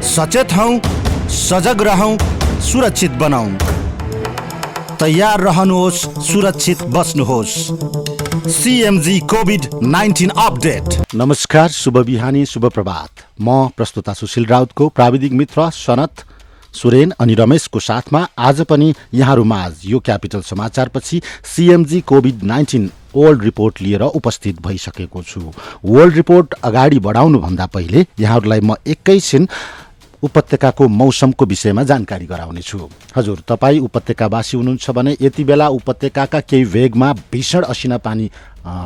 सचेत हौं, सजग रहौं, सुरक्षित बनाऊ। तैयार रहनुहोस्, सुरक्षित बस्नुहोस्। CMG COVID-19 update. नमस्कार, शुभ बिहानी, शुभ प्रभात। म प्रस्तुता सुशील राउतको प्राविधिक मित्र सनत सुरेन अनि रमेशको साथमा आज पनि यहाँहरूमाझ यो क्यापिटल समाचारपछि सीएमजी कोभिड-19 वर्ल्ड रिपोर्ट लिएर उपस्थित भइसकेको छु। वर्ल्ड रिपोर्ट अगाडि बढाउनुभन्दा पहिले यहाँहरूलाई म एकैछिन उपत्यकाको मौसमको विषयमा जानकारी गराउनेछु। हजुर, तपाईँ उपत्यकावासी हुनुहुन्छ भने यति बेला उपत्यकाका केही भेगमा भीषण असिना पानी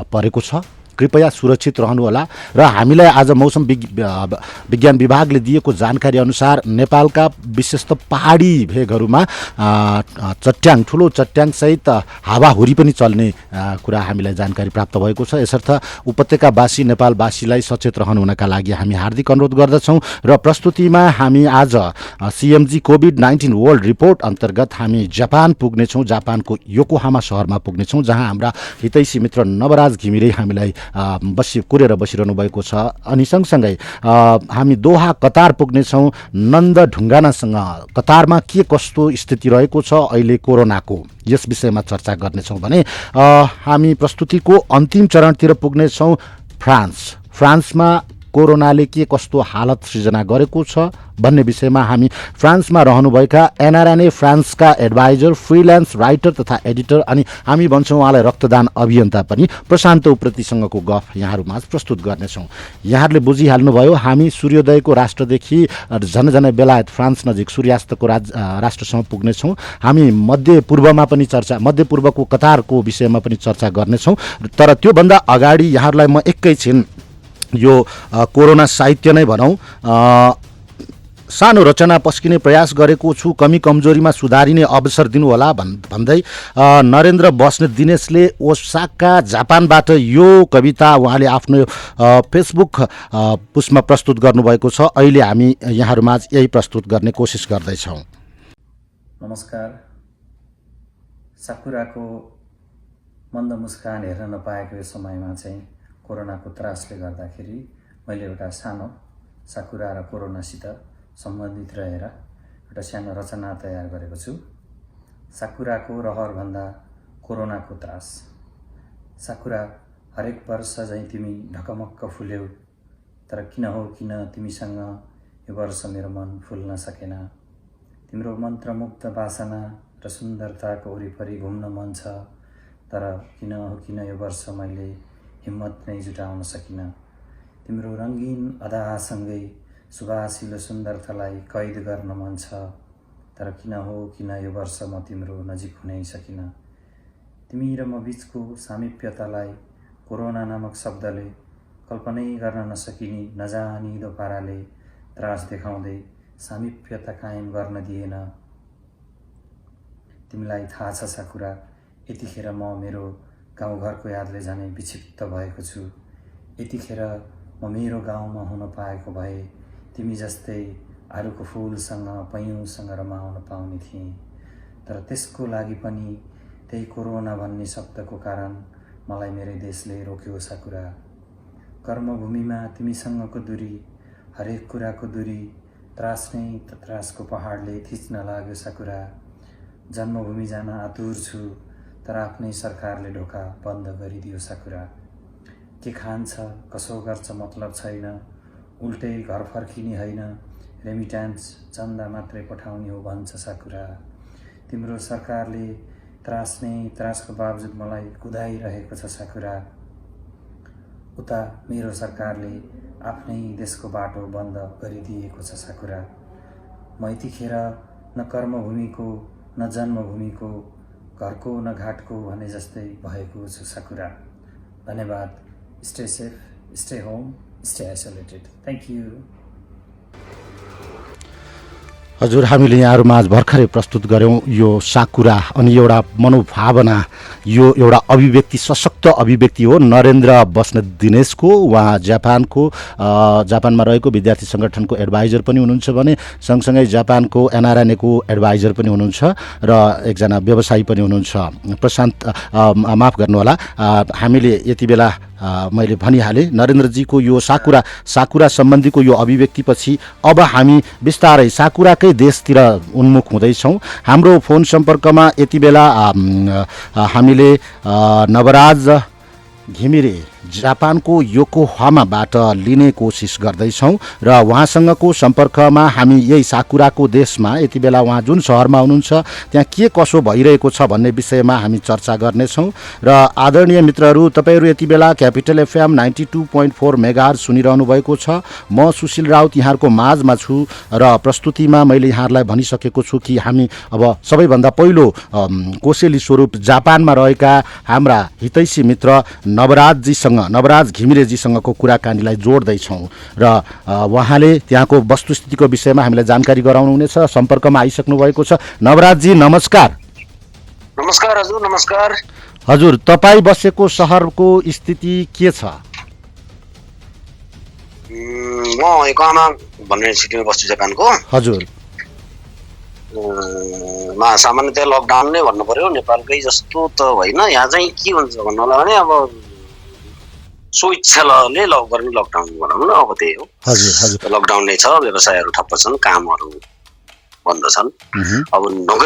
परेको छ। कृपया सुरक्षित रहनुहोला। र हामीलाई आज मौसम विज्ञान विभागले दिएको जानकारी अनुसार नेपालका विशेषत पहाडी भेगहरूमा ठुलो चट्याङसहित हावाहुरी पनि चल्ने कुरा हामीलाई जानकारी प्राप्त भएको छ। यसर्थ उपत्यकावासी नेपालवासीलाई सचेत रहनु हुनका लागि हामी हार्दिक अनुरोध गर्दछौँ। र प्रस्तुतिमा हामी आज सीएमजी कोभिड-19 वर्ल्ड रिपोर्ट अन्तर्गत हामी जापान पुग्नेछौँ। जापानको योकोहामा सहरमा पुग्नेछौँ, जहाँ हाम्रा हितैषी मित्र नवराज घिमिरे हामीलाई कुरेर बसिरहनु भएको छ। अनि सँगसँगै हामी दोहा कतार पुग्नेछौँ। नन्द ढुङ्गानासँग कतारमा के कस्तो स्थिति रहेको छ अहिले कोरोनाको, यस विषयमा चर्चा गर्नेछौँ भने हामी प्रस्तुतिको अन्तिम चरणतिर पुग्नेछौँ। फ्रान्समा कोरोनाले के कस्तो हालत सृजना गरेको छ भन्ने विषयमा हामी फ्रान्समा रहनुभएका एनआरएनए फ्रान्सका एडभाइजर, फ्रिल्यान्स राइटर तथा एडिटर अनि हामी भन्छौँ उहाँलाई रक्तदान अभियन्ता पनि प्रशान्त उप्रेतीसँगको गफ यहाँहरूमा प्रस्तुत गर्नेछौँ। यहाँहरूले बुझिहाल्नुभयो, हामी सूर्योदयको राष्ट्रदेखि झन्झनै बेलायत फ्रान्स नजिक सूर्यास्तको राष्ट्रसम्म पुग्नेछौँ। हामी मध्यपूर्वको कतारको विषयमा पनि चर्चा गर्नेछौँ। तर त्योभन्दा अगाडि यहाँहरूलाई म एकैछिन यो कोरोना साहित्य नै भनौँ सानो रचना पस्किने प्रयास गरेको छु। कमी कमजोरीमा सुधारिने अवसर दिनुहोला भन्दै नरेन्द्र बस्नेत दिनेशले ओसाका जापानबाट यो कविता उहाँले आफ्नो फेसबुक पोस्टमा प्रस्तुत गर्नुभएको छ। अहिले हामी यहाँहरूमाझ यही प्रस्तुत गर्ने कोसिस गर्दैछौँ। नमस्कार। साकुराको मन्द मुस्कान हेर्न नपाएको यो समयमा चाहिँ कोरोनाको त्रासले गर्दाखेरि मैले एउटा सानो साकुरा र कोरोनासित सम्बन्धित रहेर एउटा सानो रचना तयार गरेको छु। साकुराको रहरभन्दा कोरोनाको त्रास। साकुरा, हरेक वर्ष चाहिँ तिमी ढकमक्क फुल्यौ, तर किन तिमीसँग यो वर्ष मेरो मन फुल्न सकेन। तिम्रो मन्त्रमुग्ध वासना र सुन्दरताको वरिपरि घुम्न मन छ, तर किन यो वर्ष मैले हिम्मत नै जुटाउन सकिन। तिम्रो रङ्गीन अदासँगै सुवासिलो सुन्दरतालाई कैद गर्न मन छ, तर किन यो वर्ष म तिम्रो नजिक हुनै सकिन। तिमी र म बिचको सामिप्यतालाई कोरोना नामक शब्दले कल्पनै गर्न नसकिने नजानिदो पाराले त्रास देखाउँदै सामिप्यता कायम गर्न दिएन। तिमीलाई थाहा छ साकुरा, यतिखेर म मेरो गाउँघरको यादले झनै विक्षिप्त भएको छु। यतिखेर म मेरो गाउँमा हुन पाएको भए तिमी जस्तै आरुको फुलसँग पैयुँसँग रमाउन पाउने थिएँ। तर त्यसको लागि पनि त्यही कोरोना भन्ने शब्दको कारण मलाई मेरै देशले रोक्यो साकुरा। कर्मभूमिमा तिमीसँगको दूरी, हरेक कुराको दूरी, त्रास नै त त्रासको पहाडले थिच्न लाग्यो साकुरा। जन्मभूमि जान आतुर छु, तर आफ्नै सरकारले ढोका बन्द गरिदियो साकुरा। के खान्छ कसो गर्छ मतलब छैन, उल्टै घर फर्किने होइन, रेमिट्यान्स चन्दा मात्रै पठाउने हो भन्छ साकुरा। तिम्रो सरकारले त्रासको बावजुद मलाई कुदाइरहेको छ साकुरा। उता मेरो सरकारले आफ्नै देशको बाटो बन्द गरिदिएको छ साकुरा। म यतिखेर न कर्मभूमिको न जन्मभूमिको, घरको न घाटको भने जस्तै भएको छु साकुरा। धन्यवाद। Stay safe, stay home, stay isolated. Thank you. हजुर, हामीले यहाँहरूमाझ भर्खरै प्रस्तुत गऱ्यौँ यो साकुरा। अनि एउटा मनोभावना, यो एउटा अभिव्यक्ति, सशक्त अभिव्यक्ति हो नरेन्द्र बस्नेत दिनेशको। उहाँ जापानमा रहेको विद्यार्थी सङ्गठनको एडभाइजर पनि हुनुहुन्छ भने सँगसँगै जापानको एनआरएनएको एडभाइजर पनि हुनुहुन्छ र एकजना व्यवसायी पनि हुनुहुन्छ। प्रशान्त, माफ गर्नुहोला, हामीले यति बेला मैले भनिहालेँ नरेन्द्रजीको यो साकुरा सम्बन्धीको यो अभिव्यक्तिपछि अब हामी बिस्तारै साकुराकै देशतिर उन्मुख हुँदैछौँ। हाम्रो फोन सम्पर्कमा यति बेला हामीले नवराज घिमिरे जापानको योकोहामाबाट लिने कोसिस गर्दैछौँ र उहाँसँगको सम्पर्कमा हामी यही साकुराको देशमा यति बेला उहाँ जुन सहरमा हुनुहुन्छ त्यहाँ के कसो भइरहेको छ भन्ने विषयमा हामी चर्चा गर्नेछौँ। र आदरणीय मित्रहरू, तपाईँहरू यति बेला क्यापिटल एफएम 92.4 मेगाहर्ज सुनिरहनु भएको छ। म सुशील राउत यहाँहरूको माझमा छु र प्रस्तुतिमा मैले यहाँहरूलाई भनिसकेको छु कि हामी अब सबैभन्दा पहिलो कोसेली स्वरूप जापानमा रहेका हाम्रा हितैषी मित्र नवराज घिमिरेजीसँगको कुराकानीलाई जोड्दैछौँ र उहाँले त्यहाँको वस्तुस्थितिको विषयमा हामीलाई जानकारी गराउनुहुनेछ। सम्पर्कमा आइसक्नु भएको छ। नवराजजी नमस्कार। नमस्कार हजुर। नमस्कार हजुर, तपाईँ बसेको सहरको स्थिति के छ? म योकोहामा भन्ने सिटीमा बस्छु जापानको। हजुर, सामान्यतया लकडाउन नै भन्नु पर्यो, नेपालकै जस्तो त होइन। यहाँ चाहिँ के हुन्छ भन्नुलाई भने अब स्वेच्छाले गर्ने लकडाउन भनौँ न, अब त्यही हो। लकडाउन नै छ, व्यवसायहरू ठप्प छन्, कामहरू बन्द छन्। अब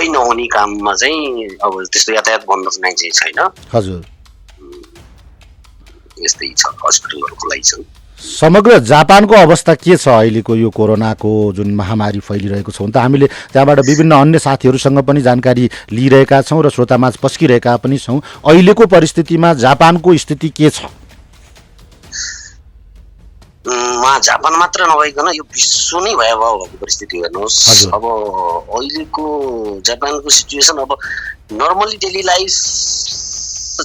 नहुने काममा चाहिँ अब त्यस्तो यातायात बन्द चाहिँ छैन। हजुर, यस्तै छ, हस्पिटलहरू खुलै छन्। समग्र जापानको अवस्था के छ अहिलेको यो कोरोनाको जुन महामारी फैलिरहेको छ? त हामीले त्यहाँबाट विभिन्न अन्य साथीहरूसँग पनि जानकारी लिइरहेका छौँ र श्रोतामाझ पस्किरहेका पनि छौँ। अहिलेको परिस्थितिमा जापानको स्थिति के छ? जापान मात्र नभइकन यो विश्व नै भयावह भएको परिस्थिति हेर्नुहोस्। अब अहिलेको जापानको सिचुएसन, अब नर्मली डेली लाइफ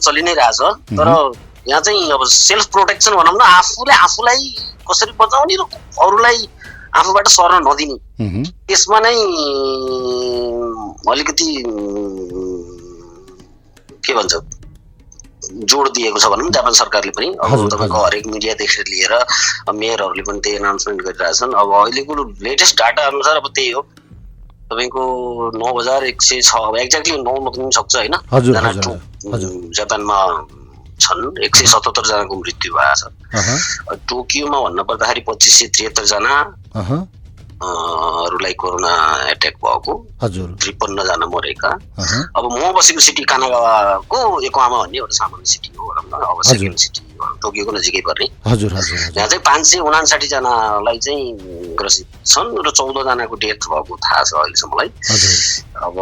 चलि नै रहेछ, तर यहाँ चाहिँ अब सेल्फ प्रोटेक्सन भनौँ न, आफूलाई कसरी बचाउने र अरूलाई आफूबाट सर्न नदिने, त्यसमा नै अलिकति के भन्छ जोड दिएको छ भनौँ जापान सरकारले पनि। अब तपाईँको हरेक मिडियादेखि लिएर मेयरहरूले पनि त्यही एनाउन्समेन्ट गरिरहेछन्। अब अहिलेको लेटेस्ट डाटा अनुसार अब त्यही हो, तपाईँको 9,106, अब एक्ज्याक्टली 9 नपुग्न सक्छ होइन, जापानमा छन्। 177 जनाको मृत्यु भएको छ। टोकियोमा भन्नु पर्दाखेरि 2573 जना हरूलाई कोरोना एट्याक भएको, 53 जना मरेका। अब म बसेको सिटी कानागावाको योकोहामा भन्ने एउटा सामान्य सिटी हो भनौँ न, अब सेकेन्ड सिटी टोकियोको नजिकै पर्ने। यहाँ चाहिँ 559 जनालाई चाहिँ ग्रसित छन् र 14 जनाको डेथ भएको थाहा छ अहिलेसम्मलाई। अब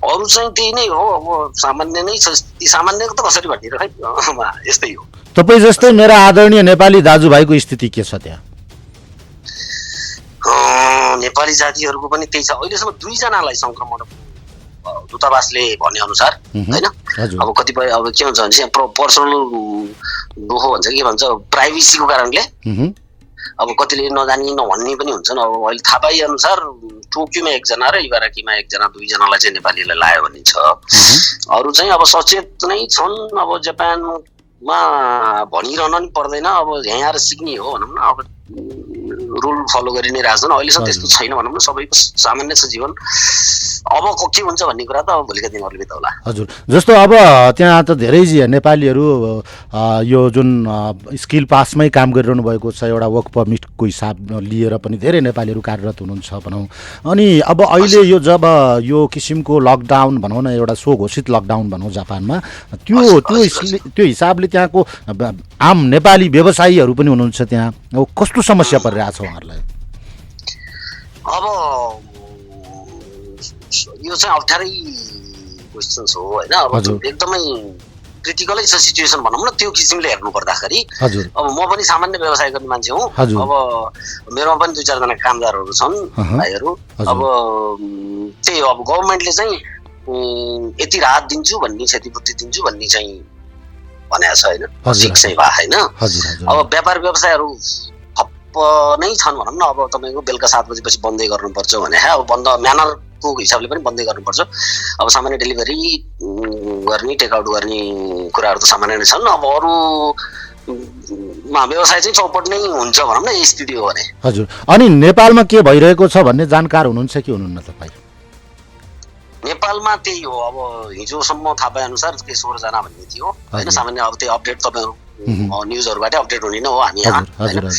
अरू चाहिँ त्यही नै हो, अब सामान्य नै छ। सामान्यको त कसरी भनिदिएर खै, यस्तै हो। तपाईँ जस्तै मेरा आदरणीय नेपाली दाजुभाइको स्थिति के छ त्यहाँ? नेपाली जातिहरूको पनि त्यही छ। अहिलेसम्म 2 जनालाई संक्रमण दूतावासले भने अनुसार होइन। अब कतिपय अब के हुन्छ भने पर्सनल दुःख भन्छ के भन्छ, प्राइभेसीको कारणले अब कतिले नजानी नभन्ने पनि हुन्छन्। अब अहिले थाहा पाए अनुसार टोकियोमा 1 जना र इबाराकीमा 1 जना, 2 जनालाई चाहिँ नेपालीले लायो भनिन्छ। अरू चाहिँ अब सचेत नै छन्। अब जापानमा भनिरहन नि पर्दैन, अब यहाँ आएर सिक्ने हो भनौँ न। अब रुल फलो गरि नै रहेछन्। अहिलेसम्म त्यस्तो छैन भनौँ न, सबैको सामान्य छ जीवन। अब के हुन्छ भन्ने कुरा त अब भोलिका दिनहरूले बिताउला। हजुर, जस्तो अब त्यहाँ त धेरै नेपालीहरू यो जुन स्किल पासमै काम गरिरहनु भएको छ, एउटा वर्क पर्मिटको हिसाब लिएर पनि धेरै नेपालीहरू कार्यरत हुनुहुन्छ भनौँ। अनि अब अहिले यो जब यो किसिमको लकडाउन भनौँ न, एउटा स्वघोषित लकडाउन भनौँ जापानमा, त्यो हिसाबले त्यहाँको आम नेपाली व्यवसायीहरू पनि हुनुहुन्छ त्यहाँ, अब कस्तो समस्या परिरहेछ उहाँहरूलाई? अब यो चाहिँ अप्ठ्यारै क्वेसन्स हो होइन। अब एकदमै क्रिटिकलै छ सिचुएसन भनौँ न, त्यो किसिमले हेर्नु पर्दाखेरि। अब म पनि सामान्य व्यवसाय गर्ने मान्छे हुँ। अब मेरोमा पनि 2-4 जना कामदारहरू छन् भाइहरू। अब त्यही हो, अब गभर्मेन्टले चाहिँ यति राहत दिन्छु भन्ने, क्षतिपूर्ति दिन्छु भन्ने चाहिँ भनेको छ होइन, फिक्स चाहिँ भएको छैन। अब व्यापार व्यवसायहरू ठप्प नै छन् भनौँ न। अब तपाईँको बेलुका 7 बजेपछि बन्दै गर्नुपर्छ भने, अब बन्द म्यानरको हिसाबले पनि बन्दै गर्नुपर्छ। अब सामान्य डेलिभरी गर्ने, टेकआउट गर्ने कुराहरू त सामान्य नै छन्। अब अरूमा व्यवसाय चाहिँ चौपट नै हुन्छ भनौँ न, यही स्थिति हो भने। हजुर, अनि नेपालमा के भइरहेको छ भन्ने जानकार हुनुहुन्छ कि हुनुहुन्न तपाईँ? नेपालमा त्यही हो, अब हिजोसम्म थाहा पाए अनुसार 16 जना भन्ने थियो होइन। सामान्य अब त्यो अपडेट तपाईँहरू न्युजहरूबाटै अपडेट हुने नै हो हामी यहाँ हैन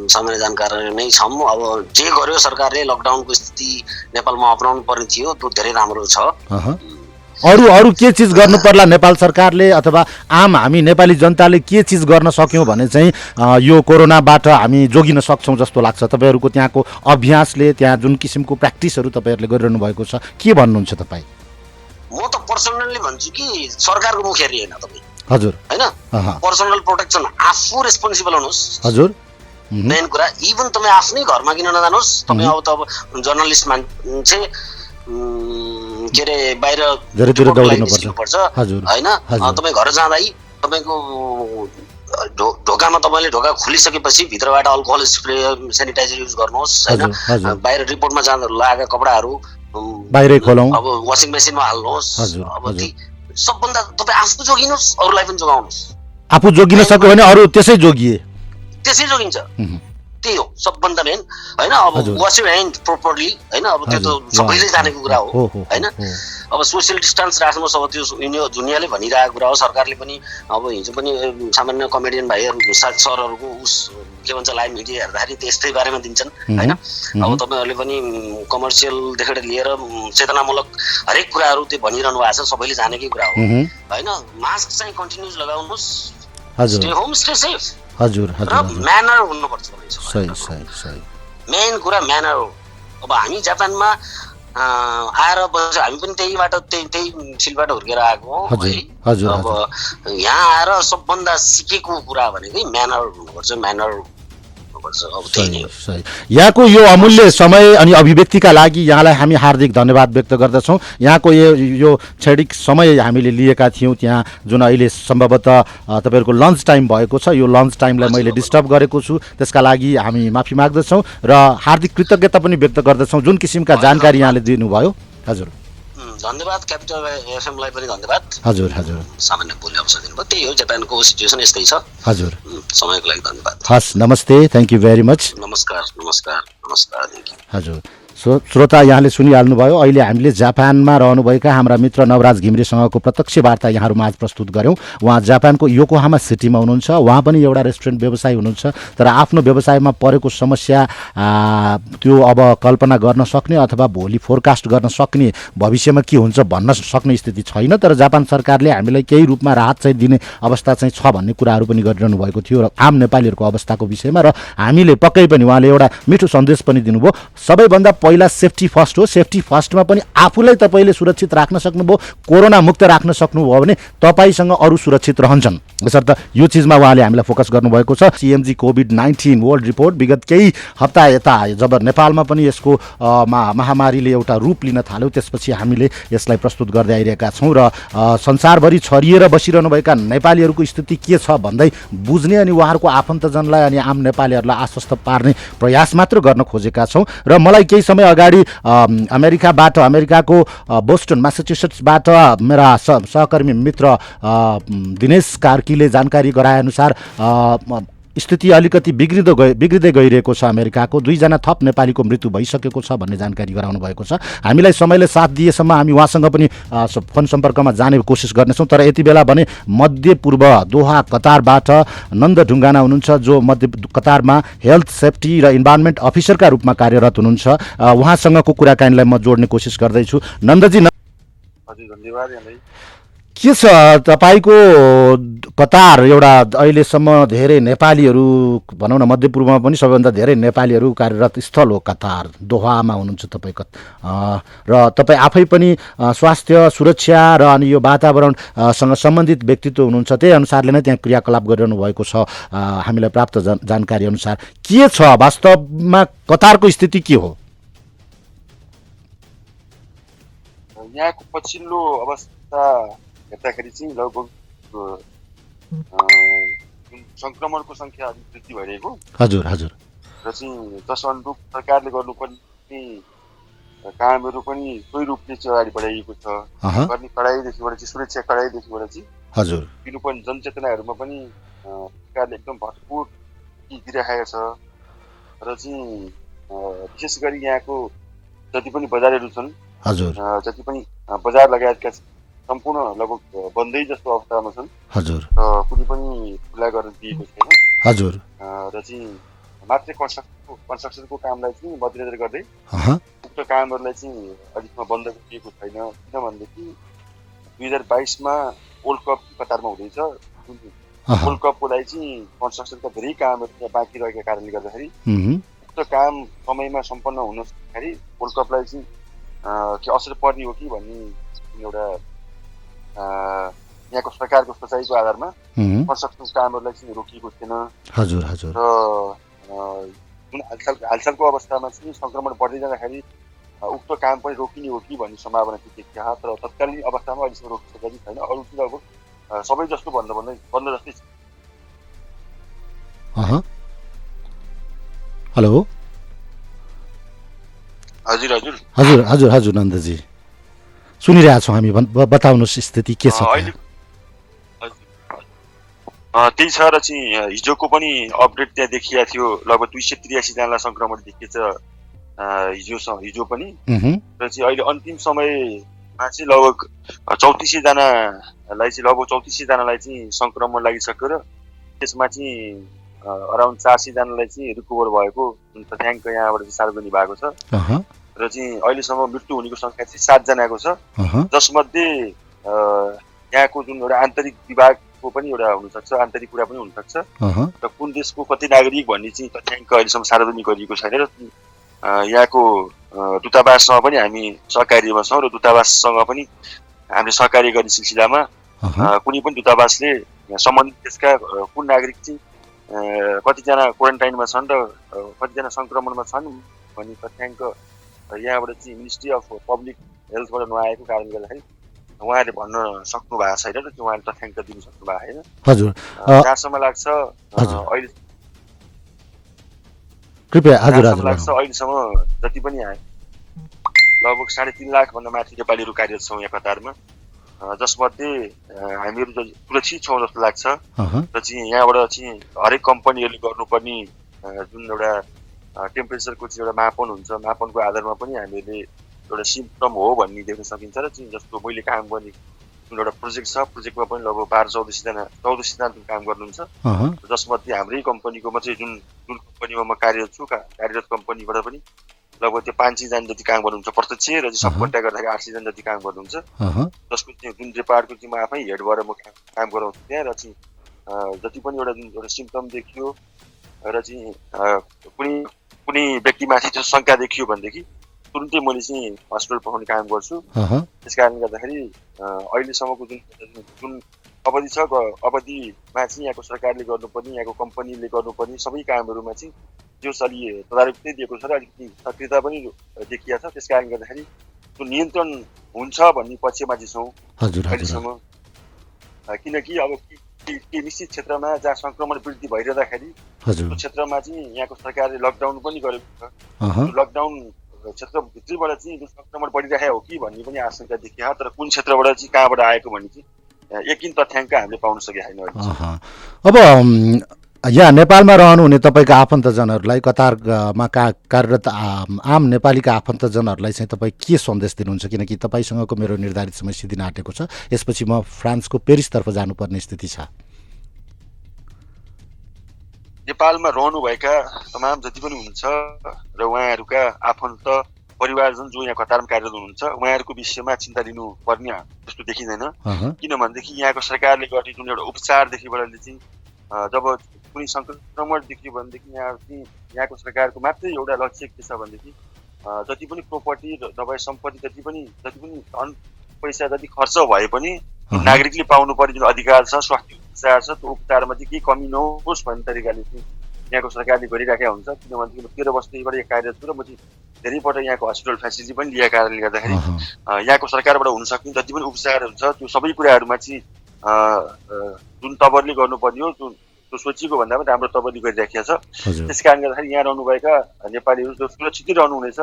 सामान्य जानकार नै छौँ। अब जे गर्यो सरकारले लकडाउनको स्थिति नेपालमा अपनाउनु पर्ने थियो त्यो धेरै राम्रो छ। अरू के चिज गर्नु पर्ला नेपाल सरकारले अथवा आम हामी नेपाली जनताले के चिज गर्न सक्यौँ भने चाहिँ यो कोरोनाबाट हामी जोगिन सक्छौँ जस्तो लाग्छ? तपाईँहरूको त्यहाँको अभ्यासले त्यहाँ जुन किसिमको प्र्याक्टिसहरू तपाईँहरूले गरिरहनु भएको छ के भन्नुहुन्छ तपाईँ? म त पर्सनली भन्छु कि सरकारको मुख हेर्ने होइन तपाईँ हजुर हैन, पर्सनल प्रोटेक्सन आफू रेस्पोन्सिबल हुनुहोस्। हजुर मेन कुरा इभन तपाईँ आफ्नै घरमा किन नजानुहोस्, तपाईँ अब त जर्नलिस्ट मान्छे के अरे बाहिर पर्छ हैन, तपाईँ घर जाँदै तपाईँको ढोकामा तपाईँले ढोका खोलिसकेपछि भित्रबाट अल्कोहल स्प्रे सेनिटाइजर युज गर्नुहोस् हैन। बाहिर रिपोर्टमा जाँदा लागेका कपडाहरू बाहिरै खोलौँ, अब वासिङ मेसिनमा हाल्नुहोस्। अब सबभन्दा तपाईँ आफू जोगिनुहोस्, अरूलाई पनि जोगाउनुहोस्। आफू जोगिन सक्यो भने अरू त्यसै जोगिन्छ। त्यही हो सबभन्दा मेन हैन। अब वास योर ह्यान्ड प्रोपरली हैन, अब त्यो त सबैले जानेको कुरा हो हैन। अब सोसियल डिस्टेन्स राख्नुहोस्, अब त्यो दुनियाँले भनिरहेको कुरा हो। सरकारले पनि अब हिजो पनि सामान्य कमेडियन भाइहरू सरहरूको उस के भन्छ लाइभ मिडिया हेर्दाखेरि त्यस्तै बारेमा दिन्छन् हैन। अब तपाईँहरूले पनि कमर्सियलदेखि लिएर चेतनामूलक हरेक कुराहरू त्यो भनिरहनु भएको छ, सबैले जानेकै कुरा हो हैन। मास्क चाहिँ कन्टिन्युस लगाउनुहोस्, स्टे होम स्टे सेफ। हजुर र म्यानर हुनुपर्छ। सही मेन कुरा म्यानर हो। अब हामी जापानमा आएर बस्छ, हामी पनि त्यही फिल्डबाट हुर्केर आएको हो। अब यहाँ आएर सबभन्दा सिकेको कुरा भनेकै म्यानर हुनुपर्छ, म्यानर सही। यहाँको यो अमूल्य समय अनि अभिव्यक्तिका लागि यहाँलाई हामी हार्दिक धन्यवाद व्यक्त गर्दछौँ। यहाँको यो क्षणिक समय हामीले लिएका थियौँ त्यहाँ जुन अहिले सम्भवतः तपाईँहरूको लन्च टाइम भएको छ, यो लन्च टाइमलाई मैले डिस्टर्ब गरेको छु, त्यसका लागि हामी माफी माग्दछौँ र हार्दिक कृतज्ञता पनि व्यक्त गर्दछौँ जुन किसिमका जानकारी यहाँले दिनुभयो। हजुर धन्यवाद। क्यापिटल एफएमलाई पनि धन्यवाद। हजुर सामान्य बोल्ने अवसर दिनुभयो। त्यही हो, जापानको सिचुएसन यस्तै छ। हजुर समयको लागि धन्यवाद। हस्, नमस्ते, थ्याङ्क यू भेरी मच। नमस्कार। Thank you. हजुर श्रोता, यहाँले सुनिहाल्नुभयो। अहिले हामीले जापानमा रहनुभएका हाम्रा मित्र नवराज घिमिरेसँगको प्रत्यक्ष वार्ता यहाँहरू माझ प्रस्तुत गऱ्यौँ। उहाँ जापानको योकोहामा सिटीमा हुनुहुन्छ। उहाँ पनि एउटा रेस्टुरेन्ट व्यवसायी हुनुहुन्छ, तर आफ्नो व्यवसायमा परेको समस्या त्यो अब कल्पना गर्न सक्ने अथवा भोलि फोरकास्ट गर्न सक्ने, भविष्यमा के हुन्छ भन्न सक्ने स्थिति छैन। तर जापान सरकारले हामीलाई केही रूपमा राहत चाहिँ दिने अवस्था चाहिँ छ भन्ने कुराहरू पनि गरिरहनु भएको थियो र आम नेपालीहरूको अवस्थाको विषयमा। र हामीले पक्कै पनि उहाँले एउटा मिठो सन्देश पनि दिनुभयो। सबैभन्दा पहिला सेफ्टी फर्स्ट हो। सेफ्टी फर्स्टमा पनि आफूलाई तपाईँले सुरक्षित राख्न सक्नुभयो, कोरोना मुक्त राख्न सक्नुभयो भने तपाईँसँग अरू सुरक्षित रहन्छन्। यसर्थ यो चिजमा उहाँले हामीलाई फोकस गर्नुभएको छ। CMG COVID-19 वर्ल्ड रिपोर्ट विगत केही हप्ता यता जब नेपालमा पनि यसको महामारीले एउटा रूप लिन थाल्यो, त्यसपछि हामीले यसलाई प्रस्तुत गर्दै आइरहेका छौँ र संसारभरि छरिएर बसिरहनुभएका नेपालीहरूको स्थिति के छ भन्दै बुझ्ने अनि उहाँहरूको आफन्तजनलाई अनि आम नेपालीहरूलाई आश्वस्त पार्ने प्रयास मात्र गर्न खोजेका छौँ। र मलाई केही समय अगाडि अमेरिकाको बोस्टन म्यासाचुसेट्सबाट मेरा सहकर्मी मित्र दिनेश कार्कीले जानकारी गराएअनुसार स्थिति अलिकति बिग्रिँदै गइरहेको छ। अमेरिकाको 2जना थप नेपालीको मृत्यु भइसकेको छ भन्ने जानकारी गराउनु भएको छ। हामीलाई समयले साथ दिएसम्म हामी उहाँसँग पनि फोन सम्पर्कमा जाने कोसिस गर्नेछौँ। तर यति बेला भने मध्य पूर्व दोहा कतारबाट नन्द ढुङ्गाना हुनुहुन्छ, जो मध्य कतारमा हेल्थ सेफ्टी र इन्भाइरोन्मेन्ट अफिसरका रूपमा कार्यरत हुनुहुन्छ। उहाँसँगको कुराकानीलाई म जोड्ने कोसिस गर्दैछु। नन्दजी, धन्यवाद। के छ तपाईँको कतार एउटा अहिलेसम्म धेरै नेपालीहरू भनौँ न मध्यपूर्वमा पनि सबैभन्दा धेरै नेपालीहरू कार्यरत स्थल हो कतार, दोहामा हुनुहुन्छ तपाईँ र तपाईँ आफै पनि स्वास्थ्य सुरक्षा र अनि यो वातावरणसँग सम्बन्धित व्यक्तित्व हुनुहुन्छ। त्यही अनुसारले नै त्यहाँ क्रियाकलाप गरिरहनु भएको छ। हामीलाई प्राप्त जानकारी अनुसार के छ वास्तवमा कतारको स्थिति के हो? यहाँको पछिल्लो अवस्था हेर्दाखेरि चाहिँ लगभग संक्रमणको संख्या अलिक वृद्धि भइरहेको। हजुर र चाहिँ जस अनुरूप सरकारले गर्नुपर्ने कामहरू पनि सोही रूपले चाहिँ अगाडि बढाइएको छ। गर्ने कडाइदेखिबाट चाहिँ सुरक्षा कडाइदेखिबाट चाहिँ हजुर दिनुपर्ने जनचेतनाहरूमा पनि सरकारले एकदम भरपूर दिइराखेको छ। र चाहिँ विशेष गरी यहाँको जति पनि बजारहरू छन्, हजुर जति पनि बजार लगायतका सम्पूर्ण लगभग बन्दै जस्तो अवस्थामा छन्। हजुर। कुनै पनि खुला गर्न दिएको छैन। हजुर। र चाहिँ मात्रै कन्स्ट्रक्सनको कामलाई चाहिँ मध्यनजर गर्दै उक्त कामहरूलाई चाहिँ अहिलेसम्म बन्द गरिएको छैन। किनभनेदेखि 2022मा वर्ल्ड कप कतारमा हुँदैछ। वर्ल्ड कपको लागि चाहिँ कन्स्ट्रक्सनका धेरै कामहरू बाँकी रहेका कारणले गर्दाखेरि उक्त काम समयमा सम्पन्न हुन सक्दाखेरि वर्ल्ड कपलाई चाहिँ के असर पर्ने हो कि भन्ने एउटा यहाँको सरकारको सोचाइको आधारमा कन्स्ट्रक्सन कामहरूलाई चाहिँ रोकिएको थिएन। हजुर हजुर। र जुन हालसालको अवस्थामा चाहिँ सङ्क्रमण बढ्दै जाँदाखेरि उक्त काम पनि रोकिने हो कि भन्ने सम्भावना चाहिँ देखिया। तर तत्कालीन अवस्थामा अहिलेसम्म रोकिसकेको छैन। अरू चाहिँ अब सबै जस्तो भन्दा बन्द जस्तै छ। हेलो। हजुर हजुर हजुर हजुर हजुर नन्दजी सुनिरहेको छौँ हामी, बताउनुहोस् स्थिति के छ? त्यही छ र चाहिँ हिजोको पनि अपडेट त्यहाँ देखिया थियो। लगभग 283 जनालाई सङ्क्रमण देखिएछ हिजो पनि। र चाहिँ अहिले अन्तिम समयमा चाहिँ लगभग 3400 जनालाई चाहिँ सङ्क्रमण लागिसक्यो र त्यसमा चाहिँ अराउन्ड 400 जनालाई चाहिँ रिकभर भएको जुन तथ्याङ्क यहाँबाट चाहिँ सार्वजनिक भएको छ। र चाहिँ अहिलेसम्म मृत्यु हुनेको सङ्ख्या चाहिँ 7 जनाको छ। जसमध्ये यहाँको जुन एउटा आन्तरिक विभागको पनि एउटा हुनसक्छ, आन्तरिक कुरा पनि हुनसक्छ। र कुन देशको कति नागरिक भन्ने चाहिँ तथ्याङ्क अहिलेसम्म सार्वजनिक गरिएको छैन। र यहाँको दूतावाससँग पनि हामी सहकार्यमा छौँ र दूतावाससँग पनि हामीले सहकार्य गर्ने सिलसिलामा कुनै पनि दूतावासले सम्बन्धित देशका कुन नागरिक चाहिँ कतिजना क्वारेन्टाइनमा छन् र कतिजना सङ्क्रमणमा छन् भन्ने तथ्याङ्क यहाँबाट चाहिँ मिनिस्ट्री अफ पब्लिक हेल्थबाट नआएको कारणले गर्दाखेरि उहाँहरूले भन्न सक्नु भएको छैन र उहाँले तथ्याङ्क दिनु सक्नु भएको छैन। हजुर। जहाँसम्म लाग्छ अहिले कृपया हजुर लाग्छ अहिलेसम्म जति पनि लगभग 3.5 लाखभन्दा माथि नेपालीहरू कार्यरत छौँ यहाँ कतारमा। जसमध्ये हामीहरू सुरक्षित छौँ जस्तो लाग्छ। र चाहिँ यहाँबाट चाहिँ हरेक कम्पनीहरूले गर्नुपर्ने जुन एउटा टेम्परेचरको चाहिँ एउटा मापन हुन्छ, मापनको आधारमा पनि हामीले एउटा सिम्पटम हो भन्ने देख्न सकिन्छ। र चाहिँ जस्तो मैले काम गर्ने जुन एउटा प्रोजेक्ट छ, प्रोजेक्टमा पनि लगभग 1400 जना काम गर्नुहुन्छ। जसमध्ये हाम्रै कम्पनीको मात्रै जुन कम्पनीमा म कार्यरत छु, कार्यरत कम्पनीबाट पनि लगभग त्यो 500 जना जति काम गर्नुहुन्छ प्रत्यक्ष। र चाहिँ सबभन्दा गर्दाखेरि 800 जना जति काम गर्नुहुन्छ। जसको चाहिँ जुन डिपार्टको चाहिँ म आफै हेडबाट म काम गराउँछु त्यहाँ। र चाहिँ जति पनि एउटा सिम्पटम देखियो र चाहिँ कुनै व्यक्तिमाथि त्यो शङ्का देखियो भनेदेखि तुरुन्तै मैले चाहिँ हस्पिटल पठाउने काम गर्छु। त्यस कारणले गर्दाखेरि अहिलेसम्मको जुन अवधि छ, अवधिमा चाहिँ यहाँको सरकारले गर्नुपर्ने, यहाँको कम्पनीले गर्नुपर्ने सबै कामहरूमा चाहिँ जो अलि तदारुक नै दिएको छ र अलिकति सक्रियता पनि देखिया छ। त्यस कारणले गर्दाखेरि त्यो नियन्त्रण हुन्छ भन्ने पक्षमा चाहिँ छौँ अहिलेसम्म। किनकि अब निश्चित क्षेत्रमा जहाँ सङ्क्रमण वृद्धि भइरहँदाखेरि त्यो क्षेत्रमा चाहिँ यहाँको सरकारले लकडाउन पनि गरेको छ। लकडाउन क्षेत्रभित्रैबाट चाहिँ सङ्क्रमण बढिरहेको हो कि भन्ने पनि आशंका देखिया। तर कुन क्षेत्रबाट चाहिँ कहाँबाट आएको भन्ने चाहिँ यकिन तथ्याङ्क हामीले पाउन सकेका छैनौँ। अब यहाँ नेपालमा रहनुहुने तपाईँका आफन्तजनहरूलाई, कतारमा कार्यरत आम नेपालीका आफन्तजनहरूलाई चाहिँ तपाईँ के सन्देश दिनुहुन्छ? किनकि तपाईँसँगको मेरो निर्धारित समय सिद्धिन आँटेको छ। यसपछि म फ्रान्सको पेरिसतर्फ जानुपर्ने स्थिति छ। नेपालमा रहनुभएका तमाम जति पनि हुनुहुन्छ र उहाँहरूका आफन्त परिवारजन जो यहाँ कतारमा कार्यरत हुनुहुन्छ उहाँहरूको विषयमा चिन्ता लिनुपर्ने जस्तो देखिँदैन। किनभनेदेखि यहाँको सरकारले गर्ने जुन एउटा उपचारदेखिबाट चाहिँ जब कुनै सङ्क्रमण देखियो भनेदेखि यहाँको सरकारको मात्रै एउटा लक्ष्य के छ भनेदेखि जति पनि प्रोपर्टी नभए सम्पत्ति जति पनि धन पैसा जति खर्च भए पनि नागरिकले पाउनुपर्ने जुन अधिकार छ, स्वास्थ्य उपचार छ, त्यो उपचारमा चाहिँ केही कमी नहोस् भन्ने तरिकाले चाहिँ यहाँको सरकारले गरिराखेका हुन्छ। किनभनेदेखि म 13 वर्षदेखिबाट यहाँ कार्यरत छु र म चाहिँ धेरैपल्ट यहाँको हस्पिटल फेसिलिटी पनि लिएको कारणले गर्दाखेरि यहाँको सरकारबाट हुन सक्ने जति पनि उपचारहरू छ त्यो सबै कुराहरूमा चाहिँ जुन तवरले गर्नुपर्ने हो त्यो सोचिएको भन्दा पनि राम्रो तवरले गरिराखेको छ। त्यस कारणले गर्दाखेरि यहाँ रहनुभएका नेपालीहरू जो सुरक्षितै रहनुहुनेछ,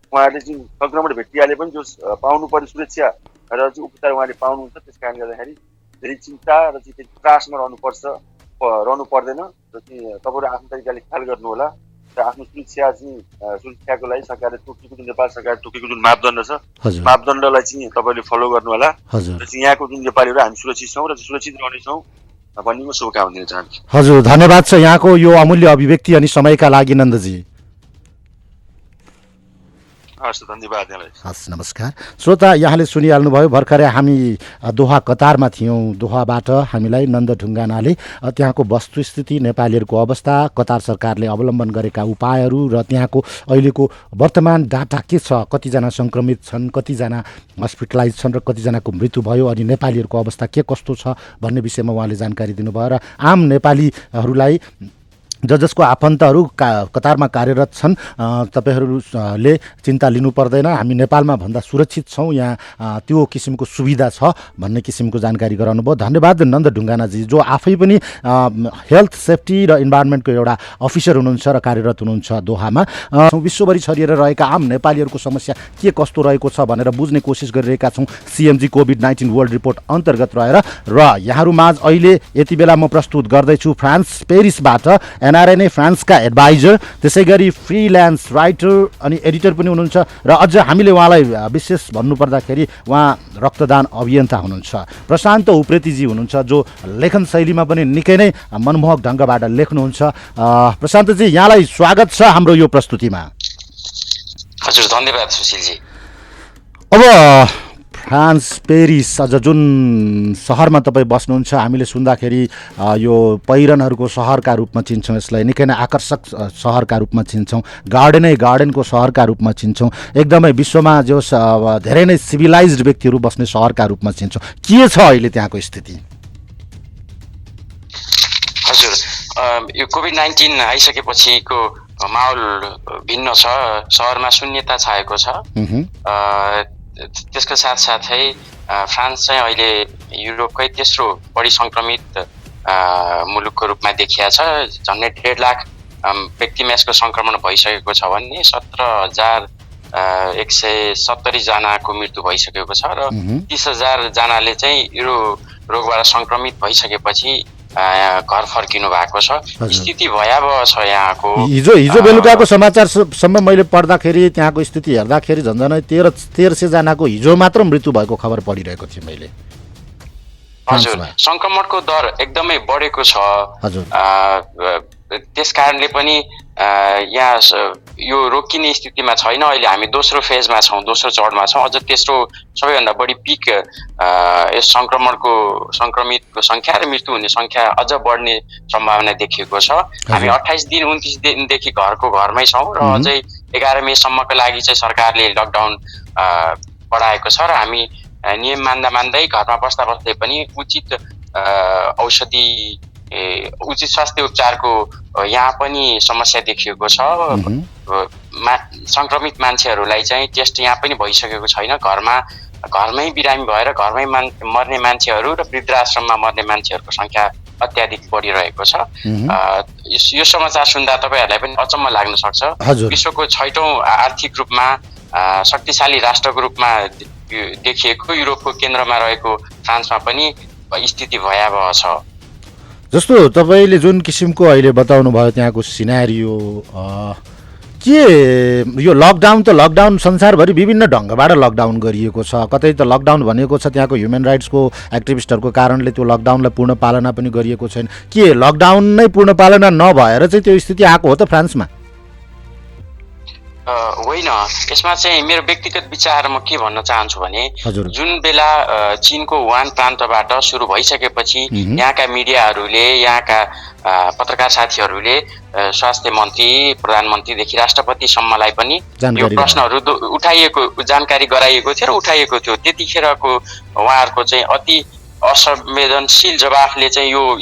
उहाँहरूले चाहिँ सङ्क्रमण भेटिहाले पनि जो पाउनुपर्ने सुरक्षा र चाहिँ उपचार उहाँले पाउनुहुन्छ। त्यस कारणले गर्दाखेरि धेरै चिन्ता र चाहिँ त्रासमा रहनु पर्दैन र चाहिँ तपाईँहरू आफ्नो तरिकाले ख्याल गर्नुहोला। आफ्नो सुरक्षाको लागि सरकारले तोकेको जुन नेपाल सरकारले तोकेको जुन मापदण्ड छ मापदण्डलाई चाहिँ तपाईँले फलो गर्नु होला र चाहिँ यहाँको जुन नेपालीहरू हामी सुरक्षित छौँ र सुरक्षित रहनेछौँ भन्ने म शुभकामना दिन चाहन्छु। हजुर, धन्यवाद छ यहाँको यो अमूल्य अभिव्यक्ति अनि समयका लागि नन्दजी। हस्, धन्यवाद यहाँलाई। हस्, नमस्कार। श्रोता, यहाँले सुनिहाल्नुभयो, भर्खरै हामी दोहा कतारमा थियौँ। दोहाबाट हामीलाई नन्द ढुङ्गानाले त्यहाँको वस्तुस्थिति, नेपालीहरूको अवस्था, कतार सरकारले अवलम्बन गरेका उपायहरू र त्यहाँको अहिलेको वर्तमान डाटा के छ, कतिजना सङ्क्रमित छन्, कतिजना हस्पिटलाइज छन् र कतिजनाको मृत्यु भयो, अनि नेपालीहरूको अवस्था के कस्तो छ भन्ने विषयमा उहाँले जानकारी दिनुभयो र आम नेपालीहरूलाई जसको आफन्तहरू कतारमा कार्यरत छन् तपाईँहरूले चिन्ता लिनु पर्दैन, हामी नेपालमा भन्दा सुरक्षित छौँ, यहाँ त्यो किसिमको सुविधा छ भन्ने किसिमको जानकारी गराउनु भयो। धन्यवाद नन्द ढुङ्गानाजी, जो आफै पनि हेल्थ सेफ्टी र इन्भाइरोमेन्टको एउटा अफिसर हुनुहुन्छ र कार्यरत हुनुहुन्छ दोहामा। विश्वभरि छरिएर रहेका आम नेपालीहरूको समस्या के कस्तो रहेको छ भनेर बुझ्ने कोसिस गरिरहेका छौँ CMG कोभिड-19 वर्ल्ड रिपोर्ट अन्तर्गत रहेर। र यहाँहरूमाझ अहिले यति बेला म प्रस्तुत गर्दैछु फ्रान्स पेरिसबाट NRNA फ्रान्सका एडभाइजर, त्यसै गरी फ्रिल्यान्स राइटर अनि एडिटर पनि हुनुहुन्छ र अझ हामीले उहाँलाई विशेष भन्नुपर्दाखेरि उहाँ रक्तदान अभियन्ता हुनुहुन्छ। प्रशान्त उप्रेतीजी हुनुहुन्छ, जो लेखन शैलीमा पनि निकै नै मनमोहक ढङ्गबाट लेख्नुहुन्छ। प्रशान्तजी, यहाँलाई स्वागत छ हाम्रो यो प्रस्तुतिमा। हजुर, धन्यवाद सुशीलजी। अब फ्रान्स पेरिस, अझ जुन सहरमा तपाईँ बस्नुहुन्छ, हामीले सुन्दाखेरि यो पहिरनहरूको सहरका रूपमा चिन्छौँ, यसलाई निकै नै आकर्षक सहरका रूपमा चिन्छौँ, गार्डनको सहरका रूपमा चिन्छौँ, एकदमै विश्वमा जो धेरै नै सिभिलाइज्ड व्यक्तिहरू बस्ने सहरका रूपमा चिन्छौँ। के छ अहिले त्यहाँको स्थिति? हजुर, यो कोभिड-19 आइसकेपछिको माहौल भिन्न छ। सहरमा शून्यता छाएको छ। त्यसको साथसाथै फ्रान्स चाहिँ अहिले युरोपकै तेस्रो बढी सङ्क्रमित मुलुकको रूपमा देखिया छ। झन्डै 1.5 लाख व्यक्तिमा यसको सङ्क्रमण भइसकेको छ भने 17,170 जनाको मृत्यु भइसकेको छ र 30,000 जनाले चाहिँ यो रोगबाट सङ्क्रमित भइसकेपछि घर फर्किनु भएको छ। स्थिति भयावह छ यहाँको। हिजो बेलुकाको समाचारसम्म मैले पढ्दाखेरि त्यहाँको स्थिति हेर्दाखेरि झन्झनै 1300 जनाको हिजो मात्र मृत्यु भएको खबर पढिरहेको थिएँ मैले। हजुर, सङ्क्रमणको दर एकदमै बढेको छ। हजुर, त्यस कारणले पनि यहाँ यो रोकिने स्थितिमा छैन। अहिले हामी दोस्रो फेजमा छौँ, दोस्रो चरणमा छौँ। अझ तेस्रो सबैभन्दा बढी पिक यस सङ्क्रमितको सङ्ख्या र मृत्यु हुने सङ्ख्या अझ बढ्ने सम्भावना देखिएको छ। हामी 28 दिन 29 दिनदेखि घरमै छौँ र अझै 11 मेसम्मको लागि चाहिँ सरकारले लकडाउन बढाएको छ र हामी नियम मान्दै घरमा बस्दै पनि उचित औषधि, उचित स्वास्थ्य उपचारको यहाँ पनि समस्या देखिएको छ। सङ्क्रमित मान्छेहरूलाई चाहिँ टेस्ट यहाँ पनि भइसकेको छैन। घरमै बिरामी भएर घरमै मर्ने मान्छेहरू र वृद्धाश्रममा मर्ने मान्छेहरूको सङ्ख्या अत्याधिक बढिरहेको छ। यो समाचार सुन्दा तपाईँहरूलाई पनि अचम्म लाग्न सक्छ। विश्वको 6औं आर्थिक रूपमा शक्तिशाली राष्ट्रको रूपमा देखिएको युरोपको केन्द्रमा रहेको फ्रान्समा पनि स्थिति भयावह छ। जस्तो तपाईँले जुन किसिमको अहिले बताउनु भयो त्यहाँको सिनारियो, के यो लकडाउन संसारभरि विभिन्न ढङ्गबाट लकडाउन गरिएको छ। कतै त लकडाउन भनेको छ त्यहाँको ह्युमन राइट्सको एक्टिभिस्टहरूको कारणले त्यो लकडाउनलाई पूर्ण पालना पनि गरिएको छैन। के लकडाउन नै पूर्ण पालना नभएर चाहिँ त्यो स्थिति आएको हो त फ्रान्समा? होइन, यसमा चाहिँ मेरो व्यक्तिगत विचार म के भन्न चाहन्छु भने जुन बेला चीनको वुहान प्रान्तबाट सुरु भइसकेपछि यहाँका मिडियाहरूले, यहाँका पत्रकार साथीहरूले स्वास्थ्य मन्त्री, प्रधानमन्त्रीदेखि राष्ट्रपतिसम्मलाई पनि यो प्रश्नहरू उठाइएको, जानकारी गराइएको थियो र उठाइएको थियो। त्यतिखेरको उहाँहरूको चाहिँ अति असंवेदनशील जवाफले चाहिँ यो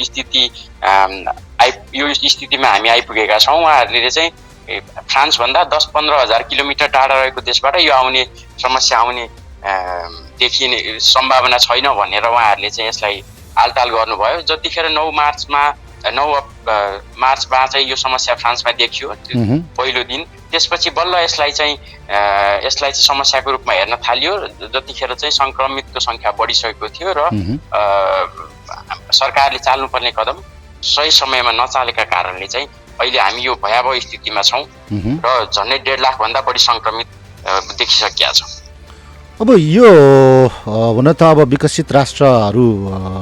स्थितिमा हामी आइपुगेका छौँ। उहाँहरूले चाहिँ फ्रान्सभन्दा 10-15 हजार किलोमिटर टाढा रहेको देशबाट यो समस्या आउने देखिने सम्भावना छैन भनेर उहाँहरूले चाहिँ यसलाई आलटाल गर्नुभयो। जतिखेर 9 मार्चमा चाहिँ यो समस्या फ्रान्समा देखियो पहिलो दिन, त्यसपछि बल्ल यसलाई चाहिँ समस्याको रूपमा हेर्न थालियो। जतिखेर चाहिँ सङ्क्रमितको सङ्ख्या बढिसकेको थियो र सरकारले चाल्नुपर्ने कदम सही समयमा नचालेका कारणले चाहिँ अहिले हामी यो भयावह स्थितिमा छौँ र झन्डै 1.5 लाखभन्दा बढी सङ्क्रमित देखिसकेका छौँ। अब यो हुन त अब विकसित राष्ट्रहरू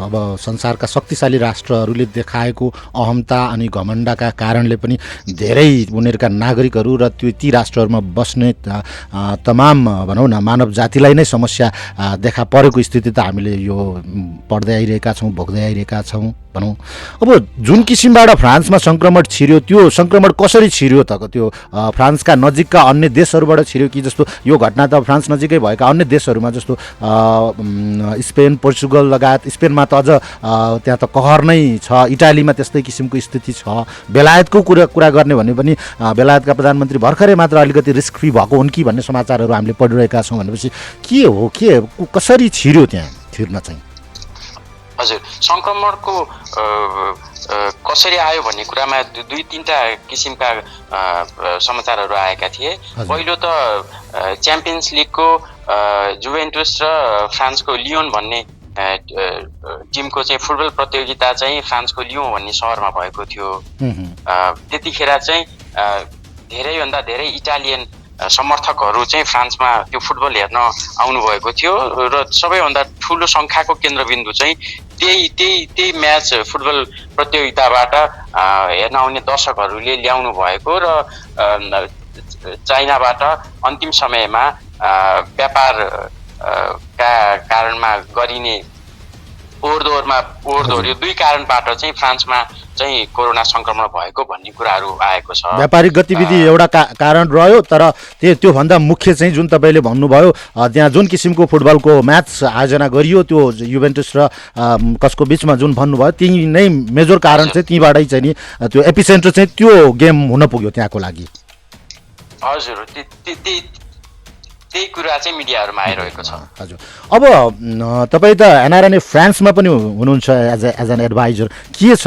अब संसारका शक्तिशाली राष्ट्रहरूले देखाएको अहमता अनि घमण्डका कारणले पनि धेरै उनीहरूका नागरिकहरू र ती राष्ट्रहरूमा बस्ने तमाम भनौँ न मानव जातिलाई नै समस्या देखा परेको स्थिति त हामीले यो पढ्दै आइरहेका छौँ, भोग्दै आइरहेका छौँ भनौँ। अब जुन किसिमबाट फ्रान्समा सङ्क्रमण छिर्यो त्यो सङ्क्रमण कसरी छिर्यो त? त्यो फ्रान्सका नजिकका अन्य देशहरूबाट छिर्यो कि जस्तो यो घटना त फ्रान्स नजिकै भएका अन्य देशहरूमा जस्तो स्पेन, पोर्चुगल लगायत स्पेनमा त अझ त्यहाँ त कहर नै छ, इटालीमा त्यस्तै किसिमको स्थिति छ, बेलायतको कुरा गर्ने भने पनि बेलायतका प्रधानमन्त्री भर्खरै मात्र अलिकति रिस्क फ्री भएको हुन् कि भन्ने समाचारहरू हामीले पढिरहेका छौँ। भनेपछि के हो, कसरी छिर्यो त्यहाँ छिर्न चाहिँ? हजुर, सङ्क्रमणको कसरी आयो भन्ने कुरामा 2-3टा किसिमका समाचारहरू आएका थिए। पहिलो त च्याम्पियन्स लिगको जुभेन्टुस र फ्रान्सको लियोन भन्ने टिमको चाहिँ फुटबल प्रतियोगिता चाहिँ फ्रान्सको लियोन भन्ने सहरमा भएको थियो। त्यतिखेर चाहिँ धेरैभन्दा धेरै इटालियन समर्थकहरू चाहिँ फ्रान्समा त्यो फुटबल हेर्न आउनुभएको थियो र सबैभन्दा ठुलो सङ्ख्याको केन्द्रबिन्दु चाहिँ त्यही म्याच फुटबल प्रतियोगिताबाट हेर्न आउने दर्शकहरूले ल्याउनु भएको र चाइनाबाट अन्तिम समयमा व्यापार का कारणमा गरिने ओहोरदोहोर यो 2 कारणबाट चाहिँ फ्रान्समा चाहिँ कोरोना सङ्क्रमण भएको भन्ने कुराहरू आएको छ। व्यापारिक गतिविधि एउटा कारण रह्यो, तर त्योभन्दा मुख्य चाहिँ जुन तपाईँले भन्नुभयो त्यहाँ जुन किसिमको फुटबलको म्याच आयोजना गरियो त्यो युभेन्टस र कसको बिचमा जुन भन्नुभयो ती नै मेजर कारण चाहिँ तीबाटै चाहिँ नि त्यो एपिसेन्टर चाहिँ त्यो गेम हुन पुग्यो त्यहाँको लागि। हजुर, त्यही कुरा चाहिँ मिडियाहरूमा आइरहेको छ। हजुर, अब तपाईँ त एनआरएनए फ्रान्समा पनि हुनुहुन्छ एज एन एडभाइजर। के छ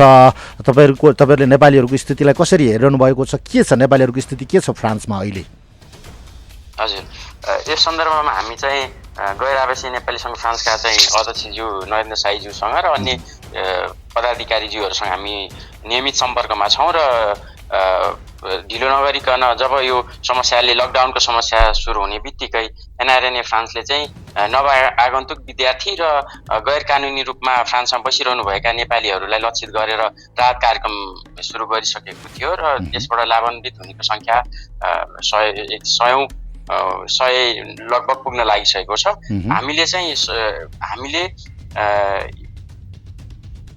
तपाईँहरूले नेपालीहरूको स्थितिलाई कसरी हेरिरहनु भएको छ? के छ नेपालीहरूको स्थिति के छ फ्रान्समा अहिले? हजुर, यस सन्दर्भमा हामी चाहिँ गैर आवासीय नेपाली सङ्घ फ्रान्सका चाहिँ अध्यक्षज्यू नरेन्द्र साईज्यूसँग र अन्य पदाधिकारीज्यूहरूसँग हामी नियमित सम्पर्कमा छौँ र ढिलो नगरिकन जब यो समस्याले लकडाउनको समस्या सुरु हुने बित्तिकै एनआरएनए फ्रान्सले चाहिँ नवआगन्तुक विद्यार्थी र गैर कानुनी रूपमा फ्रान्समा बसिरहनुभएका नेपालीहरूलाई लक्षित गरेर राहत कार्यक्रम सुरु गरिसकेको थियो र यसबाट लाभान्वित हुनेको सङ्ख्या 100 लगभग पुग्न लागिसकेको छ। हामीले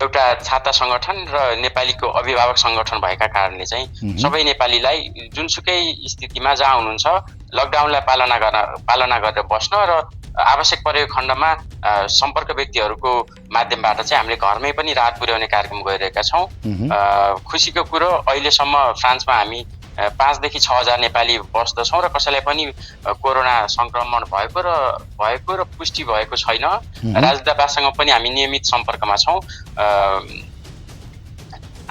एउटा छाता सङ्गठन र नेपालीको अभिभावक सङ्गठन भएका कारणले चाहिँ सबै नेपालीलाई जुनसुकै स्थितिमा जहाँ हुनुहुन्छ लकडाउनलाई पालना गरेर बस्न र आवश्यक परेको खण्डमा सम्पर्क व्यक्तिहरूको माध्यमबाट चाहिँ हामीले घरमै पनि राहत पुर्याउने कार्यक्रम गरिरहेका छौँ। खुसीको कुरो अहिलेसम्म फ्रान्समा हामी 5 देखि 6 हजार नेपाली बस्दछौँ र कसैलाई पनि कोरोना सङ्क्रमण भएको र पुष्टि भएको छैन। राजदूतावाससँग पनि हामी नियमित सम्पर्कमा छौँ।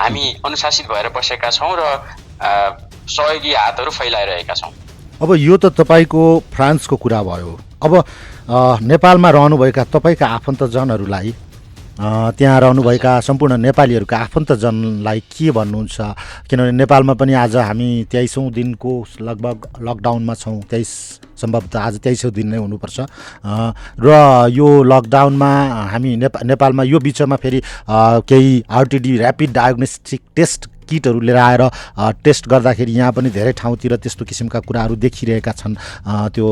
हामी अनुशासित भएर बसेका छौँ र सहयोगी हातहरू फैलाइरहेका छौँ। अब यो त तपाईँको फ्रान्सको कुरा भयो। अब नेपालमा रहनुभएका तपाईँका आफन्तजनहरूलाई त्यहाँ रहनुभएका सम्पूर्ण नेपालीहरूका आफन्तजनलाई के भन्नुहुन्छ? किनभने नेपालमा पनि आज हामी 23औं दिनको लगभग लकडाउनमा छौँ। 23 सम्भवतः आज 23औं दिन नै हुनुपर्छ र यो लकडाउनमा हामी नेपालमा यो बिचमा फेरि केही आरटिडी ऱ्यापिड डायग्नोस्टिक टेस्ट किटहरू लिएर आएर टेस्ट गर्दाखेरि यहाँ पनि धेरै ठाउँतिर त्यस्तो किसिमका कुराहरू देखिरहेका छन्। त्यो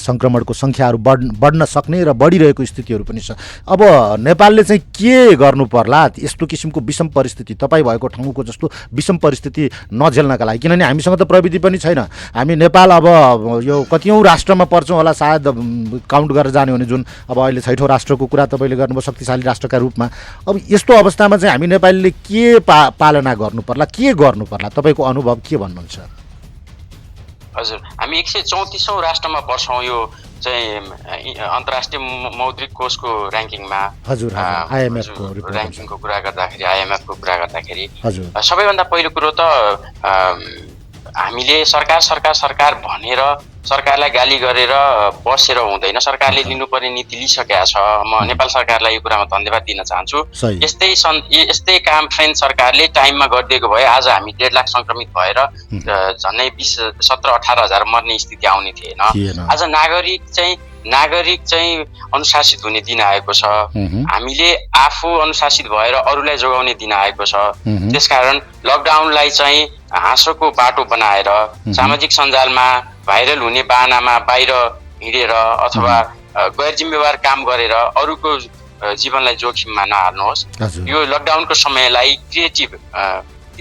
सङ्क्रमणको सङ्ख्याहरू बढ्न सक्ने र बढिरहेको स्थितिहरू पनि छ। अब नेपालले चाहिँ के गर्नु पर्ला यस्तो किसिमको विषम परिस्थिति, तपाईँ भएको ठाउँको जस्तो विषम परिस्थिति नझेल्नका लागि? किनभने हामीसँग त प्रविधि पनि छैन। हामी नेपाल अब यो कतिौँ राष्ट्रमा पर्छौँ होला सायद काउन्ट गरेर जाने हो भने, जुन अब अहिले 6औं राष्ट्रको कुरा तपाईँले गर्नुभयो शक्तिशाली राष्ट्रका रूपमा। अब यस्तो अवस्थामा चाहिँ हामी नेपालीले के पालना गर्नु पर्ला, के गर्नु पर्ला? तपाईँको अनुभव के भन्नुहुन्छ? हजुर, हामी 134औं राष्ट्रमा पर्छौँ यो चाहिँ अन्तर्राष्ट्रिय मौद्रिक कोषको ऱ्याङ्किङमा। हजुर, आइएमएफको ऱ्याङ्किङको कुरा गर्दाखेरि, आइएमएफको कुरा गर्दाखेरि हजुर सबैभन्दा पहिलो कुरो त हामीले सरकार भनेर सरकारलाई गाली गरेर बसेर हुँदैन, सरकारले लिनुपर्ने नीति लिइसकेका छ। म नेपाल सरकारलाई यो कुरामा धन्यवाद दिन चाहन्छु। यस्तै काम फ्रेन्च सरकारले टाइममा गरिदिएको भए आज हामी 1.5 लाख संक्रमित भएर झन्डै 17-18 हजार मर्ने स्थिति आउने थिएन। आज नागरिक चाहिँ अनुशासित हुने दिन आएको छ। हामीले आफू अनुशासित भएर अरूलाई जोगाउने दिन आएको छ। त्यसकारण लकडाउनलाई चाहिँ हाँसोको बाटो बनाएर सामाजिक सञ्जालमा भाइरल हुने बाहनामा बाहिर हिँडेर अथवा गैर जिम्मेवार काम गरेर अरूको जीवनलाई जोखिममा नहाल्नुहोस्। यो लकडाउनको समयलाई क्रिएटिभ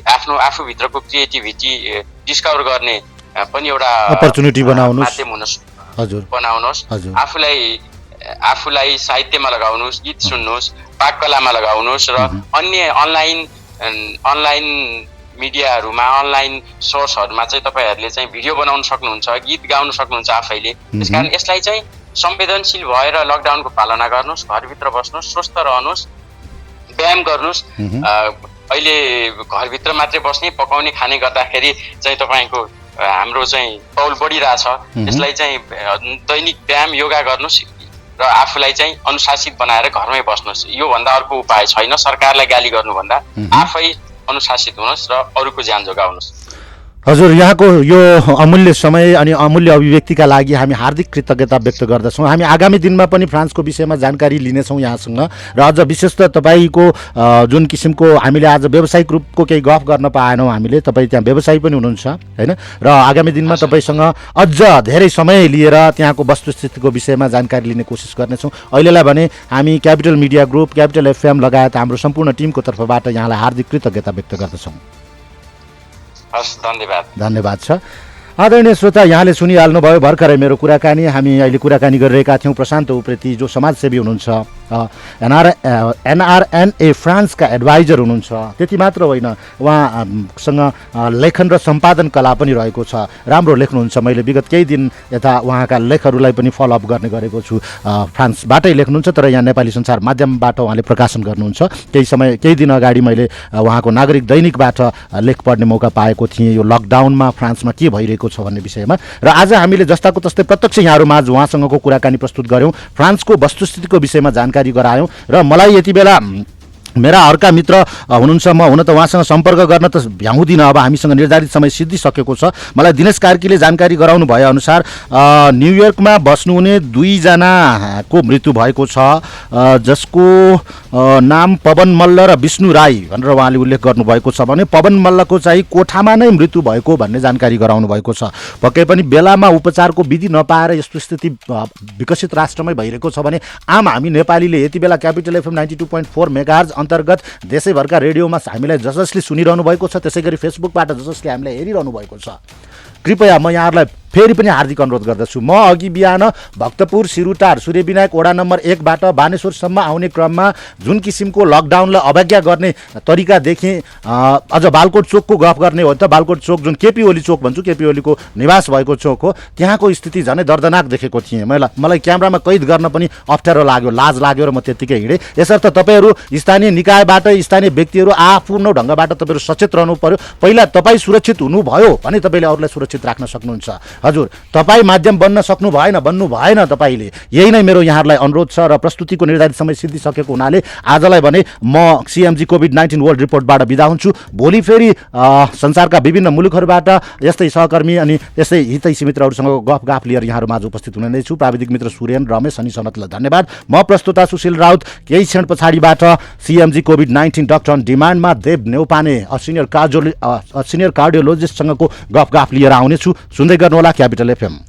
आफूभित्रको क्रिएटिभिटी डिस्कभर गर्ने पनि एउटा अपर्चुनिटी माध्यम बनाउनुहोस्। आफूलाई साहित्यमा लगाउनुहोस्, गीत सुन्नुहोस्, पाककलामा लगाउनुहोस् र अन्य अनलाइन मिडियाहरूमा अनलाइन सोर्सहरूमा चाहिँ तपाईँहरूले चाहिँ भिडियो बनाउन सक्नुहुन्छ, गीत गाउन सक्नुहुन्छ आफैले। त्यसकारण यसलाई चाहिँ संवेदनशील भएर लकडाउनको पालना गर्नुहोस्, घरभित्र बस्नुहोस्, स्वस्थ रहनुहोस्, व्यायाम गर्नुहोस्। अहिले घरभित्र मात्रै बस्ने पकाउने खाने गर्दाखेरि चाहिँ तपाईँको हाम्रो चाहिँ तौल बढिरहेछ। यसलाई चाहिँ दैनिक व्यायाम योगा गर्नुहोस् र आफूलाई चाहिँ अनुशासित बनाएर घरमै बस्नुहोस्। यो भन्दा अर्को उपाय छैन। सरकारलाई गाली गर्नुभन्दा आफै अनुशासित हुनुहोस् र अरूको ज्यान जोगाउनुहोस्। हजुर, यहाँको यो अमूल्य समय अनि अमूल्य अभिव्यक्तिका लागि हामी हार्दिक कृतज्ञता व्यक्त गर्दछौँ। हामी आगामी दिनमा पनि फ्रान्सको विषयमा जानकारी लिनेछौँ यहाँसँग र अझ विशेष त तपाईँको जुन किसिमको हामीले आज व्यावसायिक रूपको केही गफ गर्न पाएनौँ हामीले, तपाईँ त्यहाँ व्यवसायी पनि हुनुहुन्छ होइन, र आगामी दिनमा तपाईँसँग अझ धेरै समय लिएर त्यहाँको वस्तुस्थितिको विषयमा जानकारी लिने कोसिस गर्नेछौँ। अहिलेलाई भने हामी capital media group, capital FM लगायत हाम्रो सम्पूर्ण टिमको तर्फबाट यहाँलाई हार्दिक कृतज्ञता व्यक्त गर्दछौँ। धन्यवाद छ। आदरणीय श्रोता, यहाँले सुनिहाल्नुभयो भर्खरै मेरो कुराकानी। हामी अहिले कुराकानी गरिरहेका थियौँ प्रशान्त उप्रेती, जो समाजसेवी हुनुहुन्छ, NRNA फ्रान्सका एडभाइजर हुनुहुन्छ। त्यति मात्र होइन, उहाँसँग लेखन र सम्पादन कला पनि रहेको छ। राम्रो लेख्नुहुन्छ। मैले विगत केही दिन यता उहाँका लेखहरूलाई पनि फलोअप गर्ने गरेको छु। फ्रान्सबाटै लेख्नुहुन्छ तर यहाँ नेपाली सञ्चार माध्यमबाट उहाँले प्रकाशन गर्नुहुन्छ। केही दिन अगाडि मैले उहाँको नागरिक दैनिकबाट लेख पढ्ने मौका पाएको थिएँ, यो लकडाउनमा फ्रान्समा के भइरहेको छ भन्ने विषयमा। र आज हामीले जस्ताको तस्तै प्रत्यक्ष यहाँहरूमाझ उहाँसँगको कुराकानी प्रस्तुत गऱ्यौँ, फ्रान्सको वस्तुस्थितिको विषयमा जानकारी गरायौँ। र मलाई यति बेला मेरा अर्का मित्र हुनुहुन्छ, म हुन त उहाँसँग सम्पर्क गर्न त भ्याउँदिनँ, अब हामीसँग निर्धारित समय सिद्धिसकेको छ। मलाई दिनेश कार्कीले जानकारी गराउनु भए अनुसार न्युयोर्कमा बस्नुहुने 2 जनाको मृत्यु भएको छ, जसको नाम पवन मल्ल र विष्णु राई भनेर उहाँले उल्लेख गर्नुभएको छ भने पवन मल्लको चाहिँ कोठामा नै मृत्यु भएको भन्ने जानकारी गराउनु भएको छ। पक्कै पनि बेलामा उपचारको विधि नपाएर यस्तो स्थिति विकसित राष्ट्रमै भइरहेको छ भने आम हामी नेपालीले यति बेला क्यापिटल FM 92.4 मेगाहर्ज अन्तर्गत देशैभरका रेडियोमा हामीलाई जसले सुनिरहनु भएको छ, त्यसै गरी फेसबुकबाट जसले हामीलाई हेरिरहनु भएको छ, कृपया म यहाँहरूलाई फेरि पनि हार्दिक अनुरोध गर्दछु। म अघि बिहान भक्तपुर, सिरुटार, सूर्यविनायक वडा नम्बर 1बाट बानेश्वरसम्म आउने क्रममा जुन किसिमको लकडाउनलाई अवज्ञा गर्ने तरिका देखेँ, अझ बालकोट चोकको गफ गर्ने हो त बालकोट चोक जुन केपी ओली चोक भन्छु, केपी ओलीको निवास भएको चोक हो, त्यहाँको स्थिति झनै दर्दनाक देखेको थिएँ। मलाई क्यामेरामा कैद गर्न पनि अप्ठ्यारो लाग्यो, लाज लाग्यो र म त्यत्तिकै हिँडेँ। यसर्थ तपाईँहरू स्थानीय निकायबाट, स्थानीय व्यक्तिहरू आफ्नो ढङ्गबाट तपाईँहरू सचेत रहनु पर्यो। पहिला तपाईँ सुरक्षित हुनुभयो भने तपाईँले अरूलाई सुरक्षित राख्न सक्नुहुन्छ। हजुर, तपाईँ माध्यम बन्न सक्नु बन्नु भएन तपाईँले। यही नै मेरो यहाँहरूलाई अनुरोध छ र प्रस्तुतिको निर्धारित समय सिद्धिसकेको हुनाले आजलाई भने म CMG COVID-19 वर्ल्ड रिपोर्टबाट बिदा हुन्छु। भोलि फेरि संसारका विभिन्न मुलुकहरूबाट यस्तै सहकर्मी अनि यस्तै हितैषी मित्रहरूसँग गफगाफ लिएर यहाँहरूमाझ उपस्थित हुने नै छु। प्राविधिक मित्र सुरेन, रमेश अनि सनतलाई धन्यवाद। म प्रस्तुता सुशील राउत केही क्षण पछाडिबाट CMG COVID-19 डक्टर अन डिमान्डमा देव नेउपाने सिनियर कार्डियोलोजिस्टसँगको गफगाफ लिएर आउनेछु। सुन्दै गर्नुहोला क्यापिटल FM।